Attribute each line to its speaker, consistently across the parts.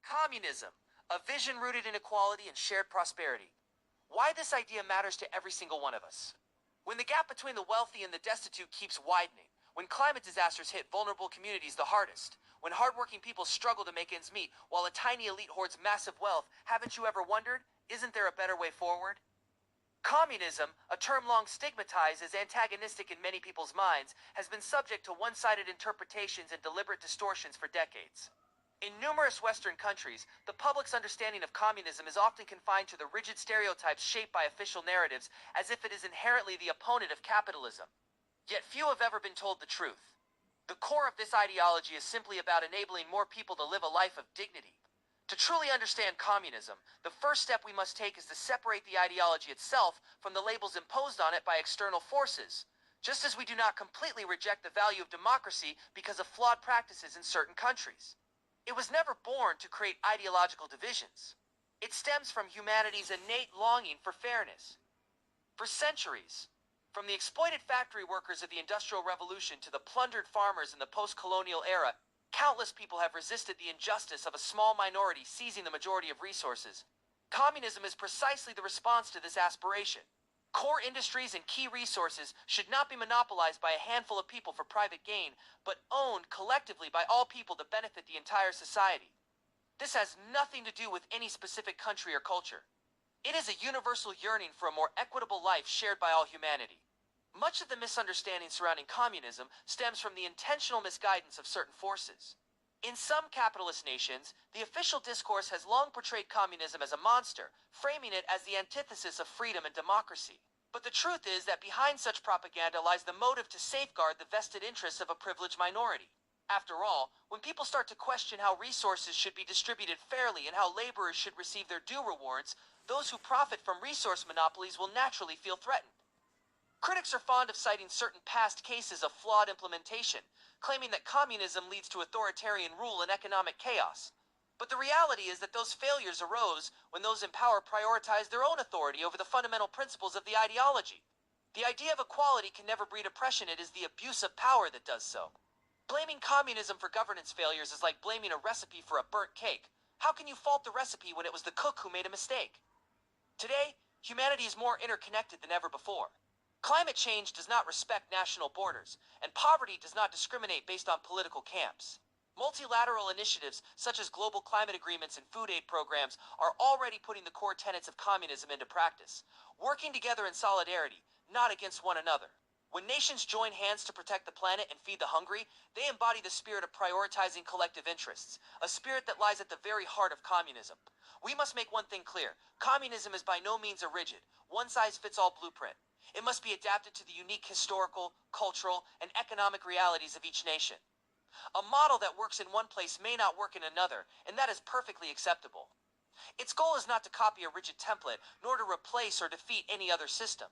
Speaker 1: Communism, a vision rooted in equality and shared prosperity. Why this idea matters to every single one of us. When the gap between the wealthy and the destitute keeps widening, when climate disasters hit vulnerable communities the hardest, when hardworking people struggle to make ends meet while a tiny elite hoards massive wealth, haven't you ever wondered, isn't there a better way forward? Communism, a term long stigmatized as antagonistic in many people's minds, has been subject to one-sided interpretations and deliberate distortions for decades. In numerous Western countries, the public's understanding of communism is often confined to the rigid stereotypes shaped by official narratives, as if it is inherently the opponent of capitalism. Yet few have ever been told the truth. The core of this ideology is simply about enabling more people to live a life of dignity. To truly understand communism, the first step we must take is to separate the ideology itself from the labels imposed on it by external forces, just as we do not completely reject the value of democracy because of flawed practices in certain countries. It was never born to create ideological divisions. It stems from humanity's innate longing for fairness. For centuries, from the exploited factory workers of the Industrial Revolution to the plundered farmers in the post-colonial era, countless people have resisted the injustice of a small minority seizing the majority of resources. Communism is precisely the response to this aspiration. Core industries and key resources should not be monopolized by a handful of people for private gain, but owned collectively by all people to benefit the entire society. This has nothing to do with any specific country or culture. It is a universal yearning for a more equitable life shared by all humanity. Much of the misunderstanding surrounding communism stems from the intentional misguidance of certain forces. In some capitalist nations, the official discourse has long portrayed communism as a monster, framing it as the antithesis of freedom and democracy. But the truth is that behind such propaganda lies the motive to safeguard the vested interests of a privileged minority. After all, when people start to question how resources should be distributed fairly and how laborers should receive their due rewards, those who profit from resource monopolies will naturally feel threatened. Critics are fond of citing certain past cases of flawed implementation, claiming that communism leads to authoritarian rule and economic chaos. But the reality is that those failures arose when those in power prioritized their own authority over the fundamental principles of the ideology. The idea of equality can never breed oppression. It is the abuse of power that does so. Blaming communism for governance failures is like blaming a recipe for a burnt cake. How can you fault the recipe when it was the cook who made a mistake? Today, humanity is more interconnected than ever before. Climate change does not respect national borders, and poverty does not discriminate based on political camps. Multilateral initiatives such as global climate agreements and food aid programs are already putting the core tenets of communism into practice, working together in solidarity, not against one another. When nations join hands to protect the planet and feed the hungry, they embody the spirit of prioritizing collective interests, a spirit that lies at the very heart of communism. We must make one thing clear: communism is by no means a rigid, one-size-fits-all blueprint. It must be adapted to the unique historical, cultural, and economic realities of each nation. A model that works in one place may not work in another, and that is perfectly acceptable. Its goal is not to copy a rigid template, nor to replace or defeat any other system.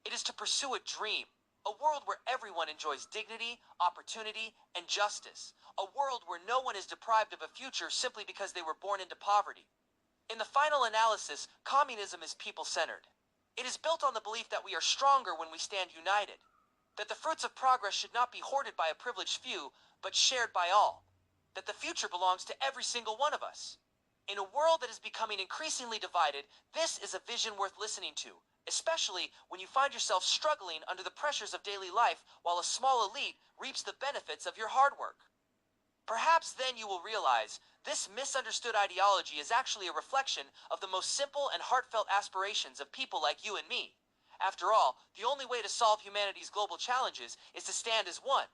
Speaker 1: It is to pursue a dream, a world where everyone enjoys dignity, opportunity, and justice. A world where no one is deprived of a future simply because they were born into poverty. In the final analysis, communism is people-centered. It is built on the belief that we are stronger when we stand united, that the fruits of progress should not be hoarded by a privileged few, but shared by all, that the future belongs to every single one of us. In a world that is becoming increasingly divided, this is a vision worth listening to, especially when you find yourself struggling under the pressures of daily life while a small elite reaps the benefits of your hard work. Perhaps then you will realize this misunderstood ideology is actually a reflection of the most simple and heartfelt aspirations of people like you and me. After all, the only way to solve humanity's global challenges is to stand as one.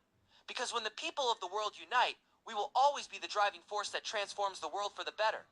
Speaker 1: Because when the people of the world unite, we will always be the driving force that transforms the world for the better.